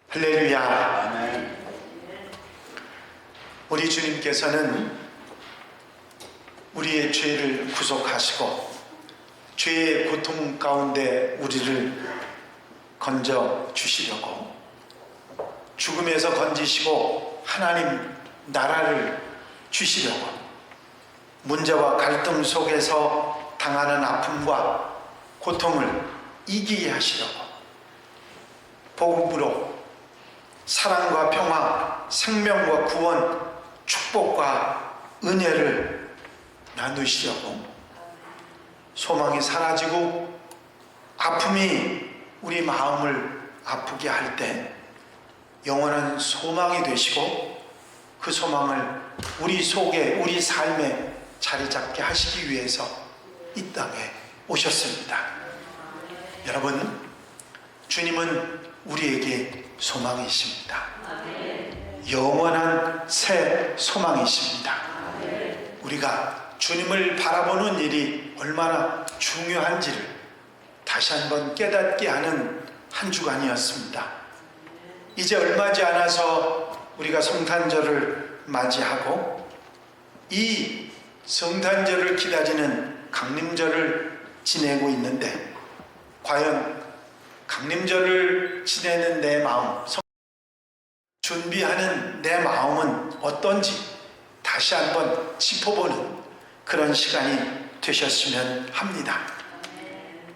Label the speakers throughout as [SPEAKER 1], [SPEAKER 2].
[SPEAKER 1] 할렐루야.
[SPEAKER 2] 아멘.
[SPEAKER 1] 우리 주님께서는 우리의 죄를 구속하시고 죄의 고통 가운데 우리를 건져 주시려고 죽음에서 건지시고 하나님 나라를 주시려고 문제와 갈등 속에서 당하는 아픔과 고통을 이기게 하시려고 복음으로 사랑과 평화, 생명과 구원, 축복과 은혜를 나누시려고 소망이 사라지고 아픔이 우리 마음을 아프게 할 때 영원한 소망이 되시고 그 소망을 우리 속에 우리 삶에 자리 잡게 하시기 위해서 이 땅에 오셨습니다. 여러분, 주님은 우리에게 소망이십니다. 영원한 새 소망이십니다. 우리가 주님을 바라보는 일이 얼마나 중요한지를 다시 한번 깨닫게 하는 한 주간이었습니다. 이제 얼마지 않아서 우리가 성탄절을 맞이하고 이 성탄절을 기다리는 강림절을 지내고 있는데 과연 강림절을 지내는 내 마음, 준비하는 내 마음은 어떤지 다시 한번 짚어보는 그런 시간이 되셨으면 합니다.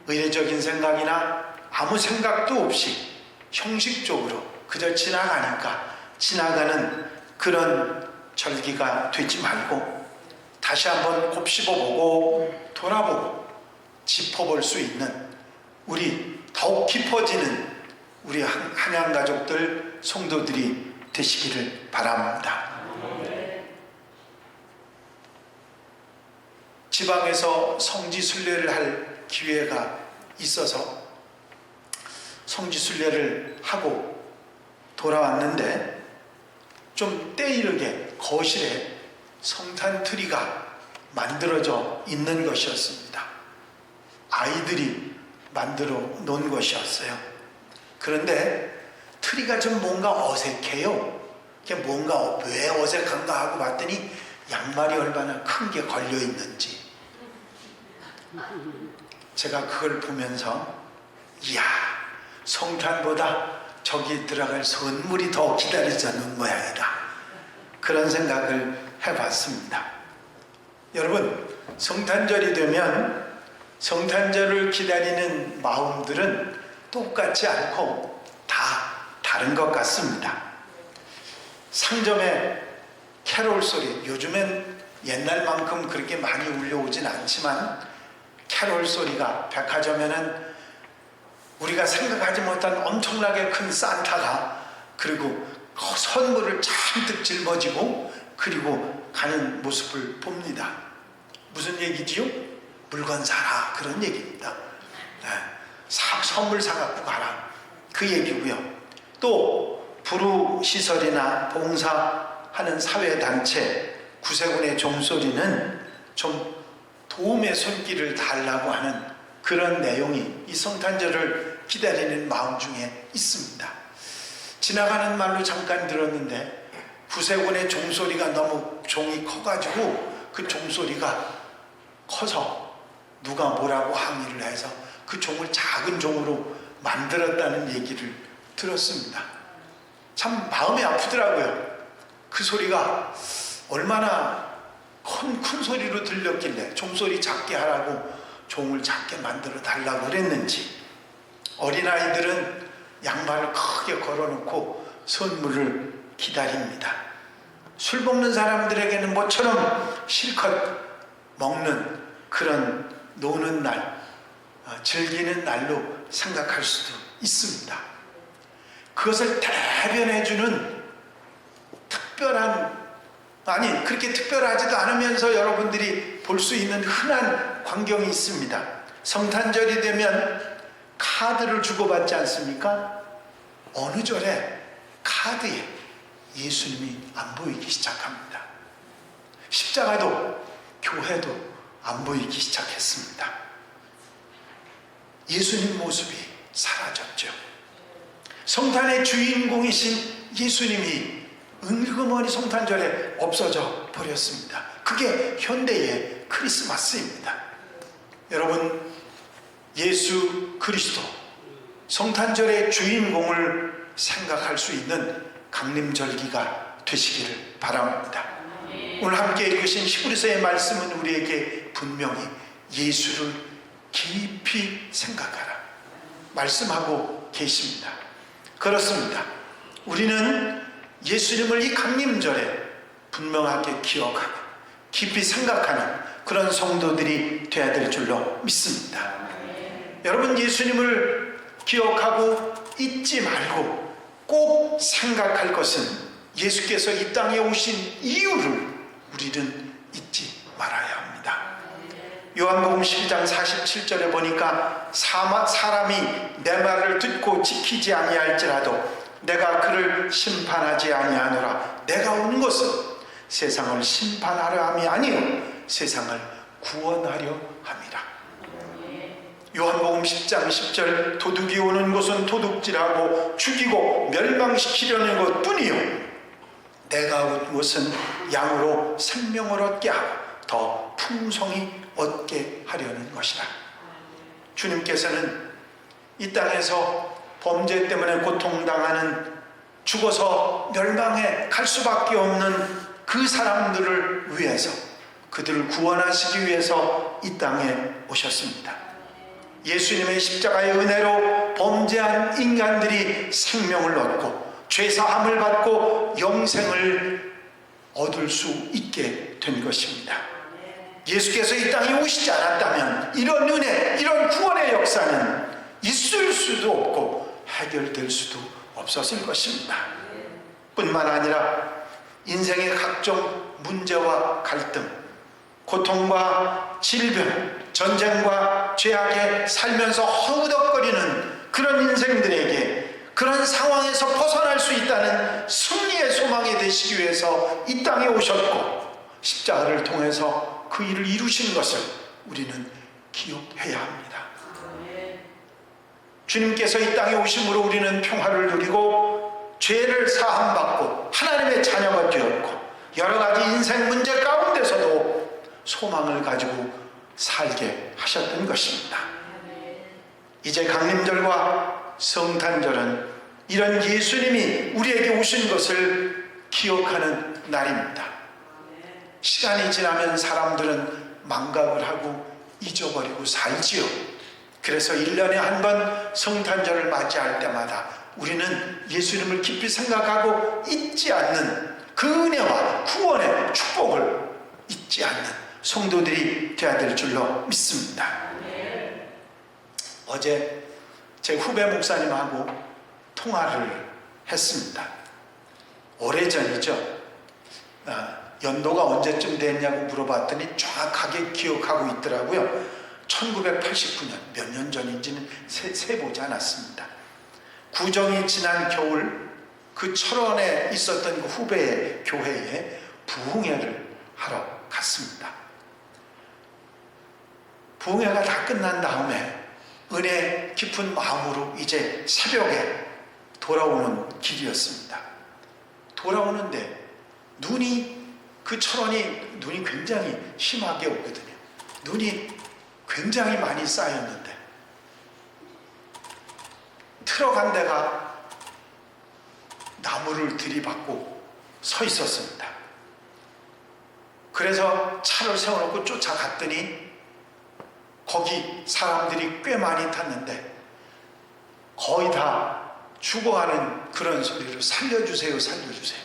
[SPEAKER 1] 의례적인 생각이나 아무 생각도 없이 형식적으로 그저 지나가는 그런 절기가 되지 말고 다시 한번 곱씹어보고 돌아보고 짚어볼 수 있는 우리 더욱 깊어지는 우리 한양 가족들, 성도들이 되시기를 바랍니다. 지방에서 성지순례를 할 기회가 있어서 성지순례를 하고 돌아왔는데 좀 때이르게 거실에 성탄 트리가 만들어져 있는 것이었습니다. 아이들이 만들어 놓은 것이었어요. 그런데 트리가 좀 뭔가 어색해요. 뭔가 왜 어색한가 하고 봤더니 양말이 얼마나 큰 게 걸려 있는지 제가 그걸 보면서 이야, 성탄보다 저기 들어갈 선물이 더 기다리자는 모양이다, 그런 생각을 해봤습니다. 여러분, 성탄절이 되면 성탄절을 기다리는 마음들은 똑같지 않고 다 다른 것 같습니다. 상점에 캐롤 소리, 요즘엔 옛날만큼 그렇게 많이 울려오진 않지만 캐롤 소리가, 백화점에는 우리가 생각하지 못한 엄청나게 큰 산타가 그리고 선물을 잔뜩 짊어지고 그리고 가는 모습을 봅니다. 무슨 얘기지요? 물건 사라, 그런 얘기입니다. 선물 사갖고 가라, 그 얘기고요. 또 불우시설이나 봉사하는 사회단체, 구세군의 종소리는 좀 도움의 손길을 달라고 하는 그런 내용이 이 성탄절을 기다리는 마음 중에 있습니다. 지나가는 말로 잠깐 들었는데 구세군의 종소리가 너무 종이 커가지고 그 종소리가 커서 누가 뭐라고 항의를 해서 그 종을 작은 종으로 만들었다는 얘기를 들었습니다. 참 마음이 아프더라고요. 그 소리가 얼마나 큰 소리로 들렸길래 종소리 작게 하라고 종을 작게 만들어 달라고 그랬는지. 어린아이들은 양말을 크게 걸어놓고 선물을 기다립니다. 술 먹는 사람들에게는 모처럼 실컷 먹는 그런 노는 날, 즐기는 날로 생각할 수도 있습니다. 그것을 대변해주는 특별한, 아니 그렇게 특별하지도 않으면서 여러분들이 볼 수 있는 흔한 광경이 있습니다. 성탄절이 되면 카드를 주고받지 않습니까? 어느 절에 카드에 예수님이 안 보이기 시작합니다. 십자가도 교회도 안 보이기 시작했습니다. 예수님 모습이 사라졌죠. 성탄의 주인공이신 예수님이 은근머리 성탄절에 없어져 버렸습니다. 그게 현대의 크리스마스입니다. 여러분, 예수 그리스도 성탄절의 주인공을 생각할 수 있는 강림절기가 되시기를 바랍니다. 오늘 함께 읽으신 히브리서의 말씀은 우리에게 분명히 예수를 깊이 생각하라 말씀하고 계십니다. 그렇습니다. 우리는 예수님을 이 강림절에 분명하게 기억하고 깊이 생각하는 그런 성도들이 되어야 될 줄로 믿습니다. 여러분, 예수님을 기억하고 잊지 말고 꼭 생각할 것은 예수께서 이 땅에 오신 이유를 우리는 잊지 말아야 합니다. 요한복음 12장 47절에 보니까 사람이 내 말을 듣고 지키지 아니할지라도 내가 그를 심판하지 아니하노라. 내가 온 것은 세상을 심판하려 함이 아니요 세상을 구원하려 함이라. 요한복음 10장 10절 도둑이 오는 것은 도둑질하고 죽이고 멸망시키려는 것뿐이요 내가 온 것은 양으로 생명을 얻게 하고 더 풍성히 얻게 하려는 것이라. 주님께서는 이 땅에서 범죄 때문에 고통당하는, 죽어서 멸망해 갈 수밖에 없는 그 사람들을 위해서, 그들을 구원하시기 위해서 이 땅에 오셨습니다. 예수님의 십자가의 은혜로 범죄한 인간들이 생명을 얻고 죄사함을 받고 영생을 얻을 수 있게 된 것입니다. 예수께서 이 땅에 오시지 않았다면 이런 은혜, 이런 구원의 역사는 있을 수도 없고 해결될 수도 없었을 것입니다. 뿐만 아니라 인생의 각종 문제와 갈등, 고통과 질병, 전쟁과 죄악에 살면서 허우덕거리는 그런 인생들에게 그런 상황에서 벗어날 수 있다는 승리의 소망이 되시기 위해서 이 땅에 오셨고 십자가를 통해서 그 일을 이루신 것을 우리는 기억해야 합니다. 주님께서 이 땅에 오심으로 우리는 평화를 누리고 죄를 사함받고 하나님의 자녀가 되었고 여러 가지 인생 문제 가운데서도 소망을 가지고 살게 하셨던 것입니다. 이제 강림절과 성탄절은 이런 예수님이 우리에게 오신 것을 기억하는 날입니다. 시간이 지나면 사람들은 망각을 하고 잊어버리고 살지요. 그래서 1년에 한 번 성탄절을 맞이할 때마다 우리는 예수님을 깊이 생각하고 잊지 않는 그 은혜와 구원의 축복을 잊지 않는 성도들이 되어야 될 줄로 믿습니다. 어제 제 후배 목사님하고 통화를 했습니다. 오래전이죠. 연도가 언제쯤 됐냐고 물어봤더니 정확하게 기억하고 있더라고요. 1989년, 몇 년 전인지는 세보지 않았습니다. 구정이 지난 겨울 그 철원에 있었던 그 후배의 교회에 부흥회를 하러 갔습니다. 부흥회가 다 끝난 다음에 은혜 깊은 마음으로 이제 새벽에 돌아오는 길이었습니다. 돌아오는데 그 철원이 눈이 굉장히 심하게 오거든요. 눈이 굉장히 많이 쌓였는데 트럭 한 대가 나무를 들이받고 서 있었습니다. 그래서 차를 세워놓고 쫓아갔더니 거기 사람들이 꽤 많이 탔는데 거의 다 죽어가는 그런 소리로 살려주세요, 살려주세요.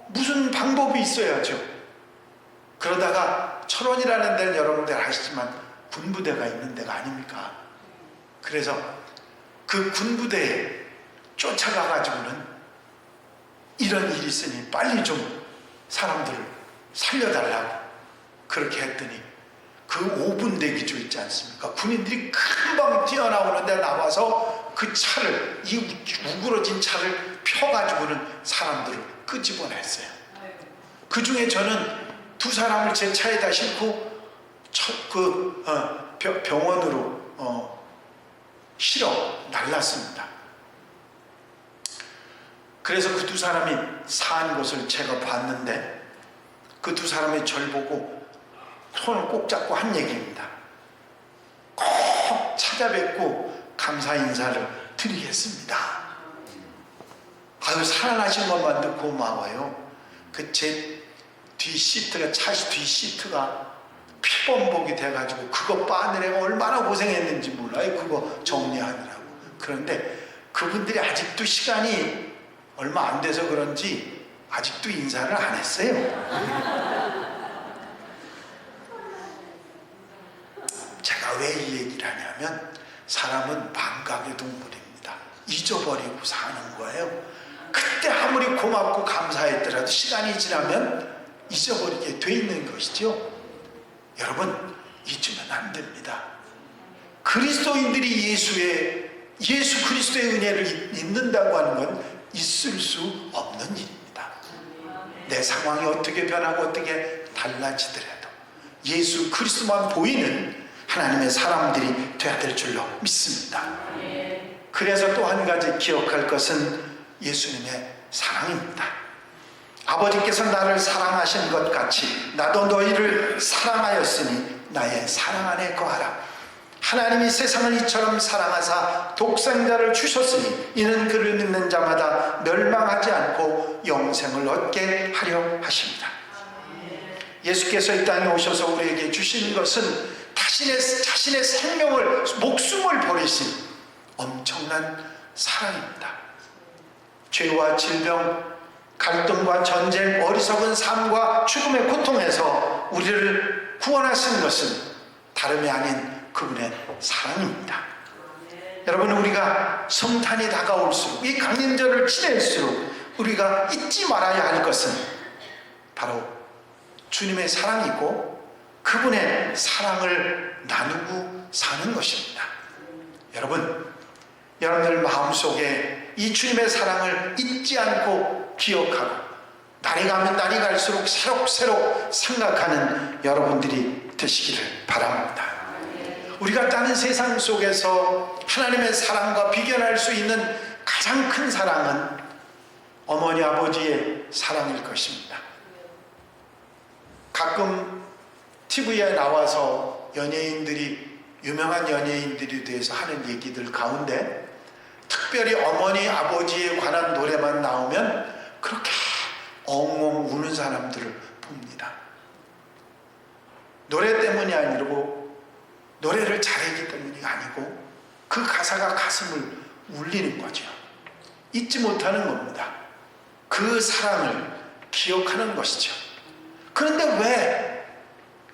[SPEAKER 1] 무슨 방법이 있어야죠. 그러다가 철원이라는 데는 여러분들 아시지만 군부대가 있는 데가 아닙니까? 그래서 그 군부대에 쫓아가가지고는 이런 일이 있으니 빨리 좀 사람들을 살려달라고 그렇게 했더니 그 5분 대기조 있지 않습니까? 군인들이 금방 뛰어나오는데 나와서 그 차를, 이 우그러진 차를 펴가지고는 사람들을 끄집어냈어요. 그 중에 저는 2사람을 제 차에다 싣고 병원으로 실어 날랐습니다. 그래서 그 두 사람이 산 것을 제가 봤는데 그 두 사람이 절 보고 손을 꼭 잡고 한 얘기입니다. 꼭 찾아뵙고 감사 인사를 드리겠습니다. 아유, 살아나신 것만도 고마워요. 그 제 뒤 시트가, 차 뒤 시트가 피범벅이 돼가지고 그거 빠느라고 얼마나 고생했는지 몰라요. 그거 정리하느라고. 그런데 그분들이 아직도 시간이 얼마 안 돼서 그런지 아직도 인사를 안 했어요. 제가 왜 이 얘기를 하냐면 사람은 반각의 동물입니다. 잊어버리고 사는 거예요. 그때 아무리 고맙고 감사했더라도 시간이 지나면 잊어버리게 돼 있는 것이죠. 여러분, 잊으면 안 됩니다. 그리스도인들이 예수 그리스도의 은혜를 잊는다고 하는 건 있을 수 없는 일입니다. 내 상황이 어떻게 변하고 어떻게 달라지더라도 예수 그리스도만 보이는 하나님의 사람들이 되어야 될 줄로 믿습니다. 그래서 또 한 가지 기억할 것은 예수님의 사랑입니다. 아버지께서 나를 사랑하신 것 같이 나도 너희를 사랑하였으니 나의 사랑 안에 거하라. 하나님이 세상을 이처럼 사랑하사 독생자를 주셨으니 이는 그를 믿는 자마다 멸망하지 않고 영생을 얻게 하려 하십니다. 예수께서 이 땅에 오셔서 우리에게 주신 것은 자신의 생명을, 목숨을 버리신 엄청난 사랑입니다. 죄와 질병, 갈등과 전쟁, 어리석은 삶과 죽음의 고통에서 우리를 구원하신 것은 다름이 아닌 그분의 사랑입니다. 여러분, 우리가 성탄이 다가올수록, 이 강림절을 지낼수록 우리가 잊지 말아야 할 것은 바로 주님의 사랑이고 그분의 사랑을 나누고 사는 것입니다. 여러분들 마음속에 이 주님의 사랑을 잊지 않고 기억하고 날이 가면 날이 갈수록 새록새록 생각하는 여러분들이 되시기를 바랍니다. 우리가 사는 세상 속에서 하나님의 사랑과 비견할 수 있는 가장 큰 사랑은 어머니 아버지의 사랑일 것입니다. 가끔 TV에 나와서 유명한 연예인들에 대해서 하는 얘기들 가운데 특별히 어머니 아버지에 관한 노래만 나오면 그렇게 엉엉 우는 사람들을 봅니다. 노래 때문이 아니고 노래를 잘했기 때문이 아니고 그 가사가 가슴을 울리는 거죠. 잊지 못하는 겁니다. 그 사랑을 기억하는 것이죠. 그런데 왜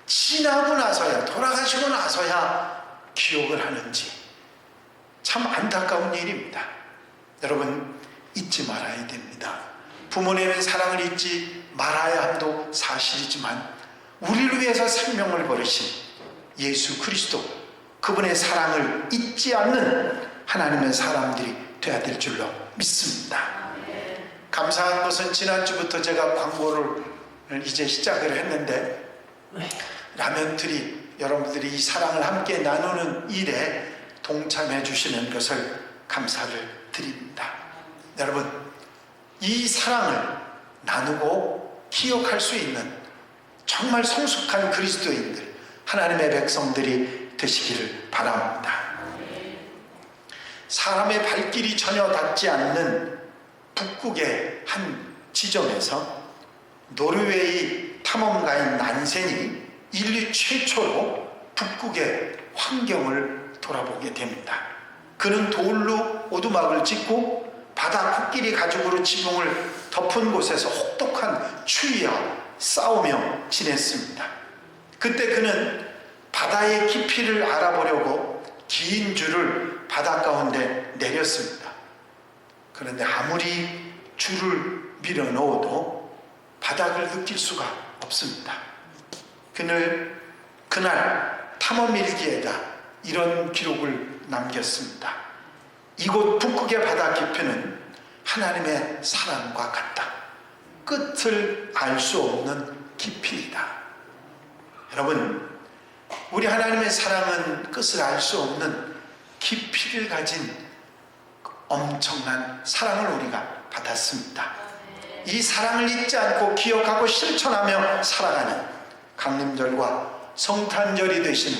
[SPEAKER 1] 지나고 나서야, 돌아가시고 나서야 기억을 하는지 참 안타까운 일입니다. 여러분, 잊지 말아야 됩니다. 부모님의 사랑을 잊지 말아야 함도 사실이지만 우리를 위해서 생명을 버리신 예수 그리스도, 그분의 사랑을 잊지 않는 하나님의 사람들이 되어야 될 줄로 믿습니다. 감사한 것은 지난주부터 제가 광고를 이제 시작을 했는데 라면트리 여러분들이 이 사랑을 함께 나누는 일에 동참해 주시는 것을 감사를 드립니다. 여러분, 이 사랑을 나누고 기억할 수 있는 정말 성숙한 그리스도인들, 하나님의 백성들이 되시기를 바랍니다. 사람의 발길이 전혀 닿지 않는 북극의 한 지점에서 노르웨이 탐험가인 난센이 인류 최초로 북극의 환경을 돌아보게 됩니다. 그는 돌로 오두막을 짓고 바다 코끼리 가죽으로 지붕을 덮은 곳에서 혹독한 추위와 싸우며 지냈습니다. 그때 그는 바다의 깊이를 알아보려고 긴 줄을 바다 가운데 내렸습니다. 그런데 아무리 줄을 밀어 넣어도 바닥을 느낄 수가 없습니다. 그날 탐험일기에다 이런 기록을 남겼습니다. 이곳 북극의 바다 깊이는 하나님의 사랑과 같다. 끝을 알 수 없는 깊이이다. 여러분, 우리 하나님의 사랑은 끝을 알 수 없는 깊이를 가진 엄청난 사랑을 우리가 받았습니다. 이 사랑을 잊지 않고 기억하고 실천하며 살아가는 강림절과 성탄절이 되시는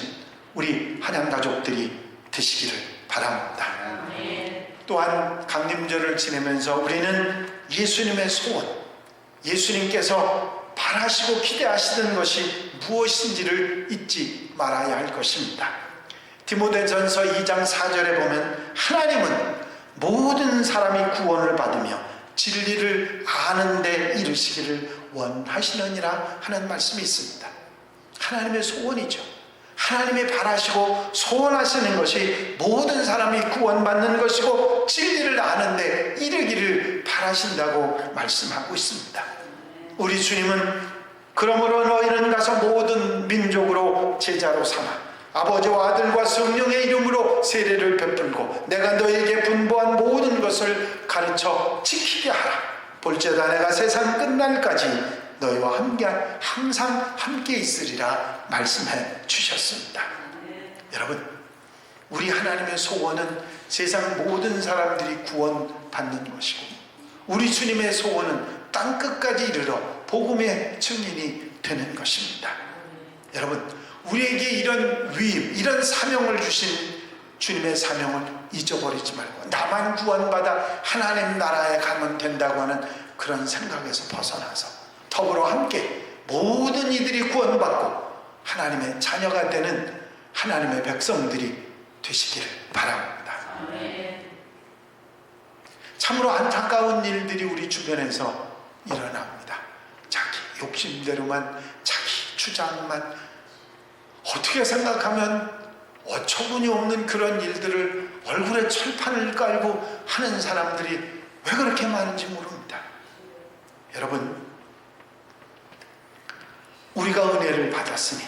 [SPEAKER 1] 우리 한양 가족들이 되시기를 바랍니다. 또한 강림절을 지내면서 우리는 예수님의 소원, 예수님께서 바라시고 기대하시던 것이 무엇인지를 잊지 말아야 할 것입니다. 디모데전서 2장 4절에 보면 하나님은 모든 사람이 구원을 받으며 진리를 아는 데 이르시기를 원하시느니라 하는 말씀이 있습니다. 하나님의 소원이죠. 하나님이 바라시고 소원하시는 것이 모든 사람이 구원받는 것이고 진리를 아는 데 이르기를 바라신다고 말씀하고 있습니다. 우리 주님은 그러므로 너희는 가서 모든 민족으로 제자로 삼아 아버지와 아들과 성령의 이름으로 세례를 베풀고 내가 너희에게 분부한 모든 것을 가르쳐 지키게 하라. 볼지어다 내가 세상 끝날까지 너희와 함께 항상 함께 있으리라 말씀해 주셨습니다. 여러분, 우리 하나님의 소원은 세상 모든 사람들이 구원받는 것이고 우리 주님의 소원은 땅끝까지 이르러 복음의 증인이 되는 것입니다. 여러분, 우리에게 이런 위임, 이런 사명을 주신 주님의 사명을 잊어버리지 말고 나만 구원받아 하나님 나라에 가면 된다고 하는 그런 생각에서 벗어나서 더불어 함께 모든 이들이 구원받고 하나님의 자녀가 되는 하나님의 백성들이 되시기를 바랍니다. 참으로 안타까운 일들이 우리 주변에서 일어납니다. 자기 욕심대로만, 자기 주장만, 어떻게 생각하면 어처구니 없는 그런 일들을 얼굴에 철판을 깔고 하는 사람들이 왜 그렇게 많은지 모릅니다. 여러분, 우리가 은혜를 받았으니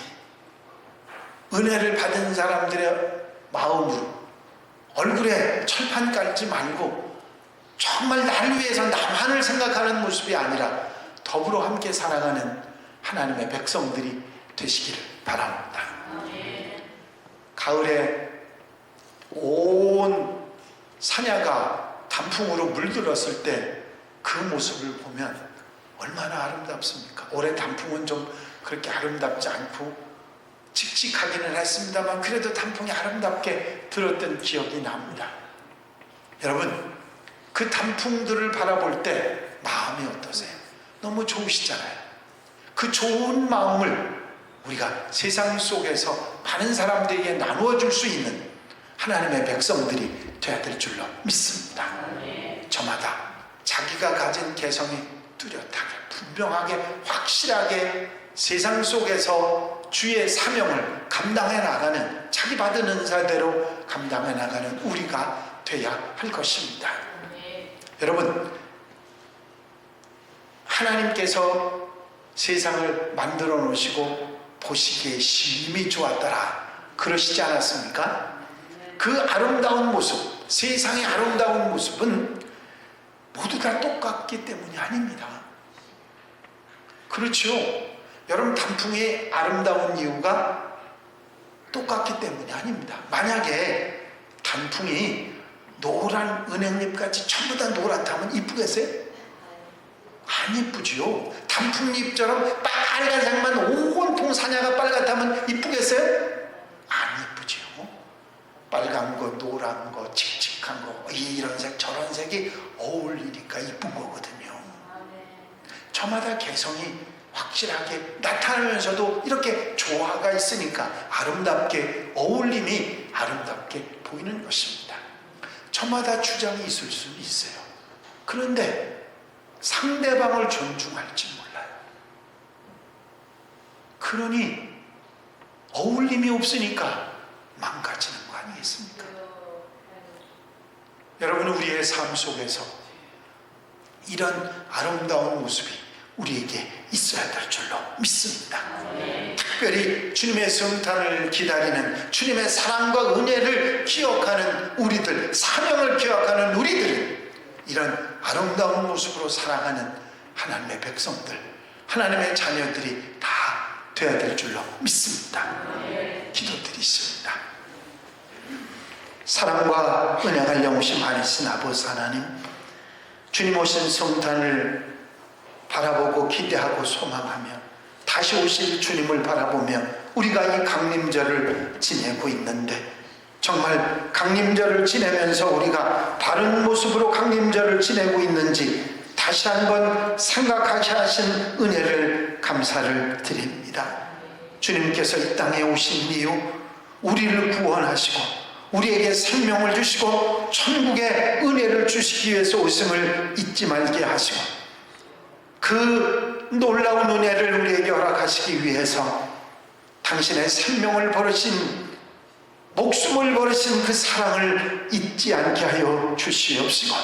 [SPEAKER 1] 은혜를 받은 사람들의 마음으로 얼굴에 철판 깔지 말고 정말 나를 위해서 나만을 생각하는 모습이 아니라 더불어 함께 살아가는 하나님의 백성들이 되시기를 바랍니다. 가을에 온 사냐가 단풍으로 물들었을 때 그 모습을 보면 얼마나 아름답습니까? 올해 단풍은 좀 그렇게 아름답지 않고 칙칙하기는 했습니다만 그래도 단풍이 아름답게 들었던 기억이 납니다. 여러분, 그 단풍들을 바라볼 때 마음이 어떠세요? 너무 좋으시잖아요. 그 좋은 마음을 우리가 세상 속에서 많은 사람들에게 나누어 줄 수 있는 하나님의 백성들이 되어야 될 줄로 믿습니다. 저마다 자기가 가진 개성이 뚜렷하게 분명하게 확실하게 세상 속에서 주의 사명을 감당해 나가는, 자기 받은 은사대로 감당해 나가는 우리가 되어야 할 것입니다. 여러분, 하나님께서 세상을 만들어 놓으시고 보시기에 심히 좋았더라 그러시지 않았습니까? 그 아름다운 모습, 세상의 아름다운 모습은 모두 다 똑같기 때문이 아닙니다. 그렇죠? 여러분, 단풍이 아름다운 이유가 똑같기 때문이 아닙니다. 만약에 단풍이 노란 은행잎같이 전부 다 노랗다면 이쁘겠어요? 안 이쁘지요. 단풍잎처럼 빨간색만 온통 사냐가 빨갛다면 이쁘겠어요? 안 이쁘지요. 빨간 거, 노란 거, 칙칙한 거, 이런 색, 저런 색이 어울리니까 이쁜 거거든요. 저마다 개성이 확실하게 나타나면서도 이렇게 조화가 있으니까 아름답게, 어울림이 아름답게 보이는 것입니다. 저마다 주장이 있을 수는 있어요. 그런데 상대방을 존중할지 몰라요. 그러니 어울림이 없으니까 망가지는 거 아니겠습니까? 여러분, 우리의 삶 속에서 이런 아름다운 모습이 우리에게 있어야 될 줄로 믿습니다. 특별히 주님의 성탄을 기다리는, 주님의 사랑과 은혜를 기억하는 우리들, 사명을 기억하는 우리들은 이런 아름다운 모습으로 살아가는 하나님의 백성들, 하나님의 자녀들이 다 되어야 될 줄로 믿습니다. 기도드리십니다. 사랑과 은혜가 영심하시는 아버지 하나님, 주님 오신 성탄을 바라보고 기대하고 소망하며 다시 오실 주님을 바라보며 우리가 이 강림절을 지내고 있는데, 정말 강림절을 지내면서 우리가 바른 모습으로 강림절을 지내고 있는지 다시 한번 생각하게 하신 은혜를 감사를 드립니다. 주님께서 이 땅에 오신 이유, 우리를 구원하시고 우리에게 생명을 주시고 천국의 은혜를 주시기 위해서 오심을 잊지 말게 하시고, 그 놀라운 은혜를 우리에게 허락하시기 위해서 당신의 생명을 버리신, 목숨을 버리신 그 사랑을 잊지 않게 하여 주시옵시고,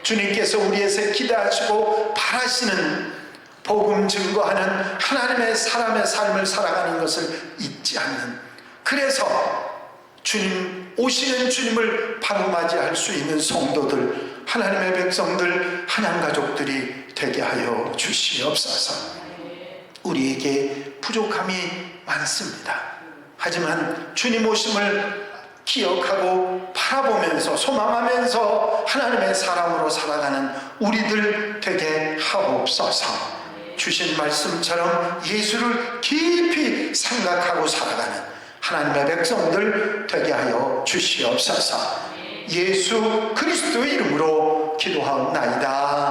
[SPEAKER 1] 주님께서 우리에게 기대하시고 바라시는 복음 증거하는 하나님의 사람의 삶을 살아가는 것을 잊지 않는, 그래서 주님 오시는 주님을 바로 맞이할 수 있는 성도들, 하나님의 백성들, 하나님 가족들이 되게 하여 주시옵소서. 우리에게 부족함이 많습니다. 하지만 주님 오심을 기억하고 바라보면서 소망하면서 하나님의 사람으로 살아가는 우리들 되게 하옵소서. 주신 말씀처럼 예수를 깊이 생각하고 살아가는 하나님의 백성들 되게 하여 주시옵소서. 예수 그리스도의 이름으로 기도하옵나이다.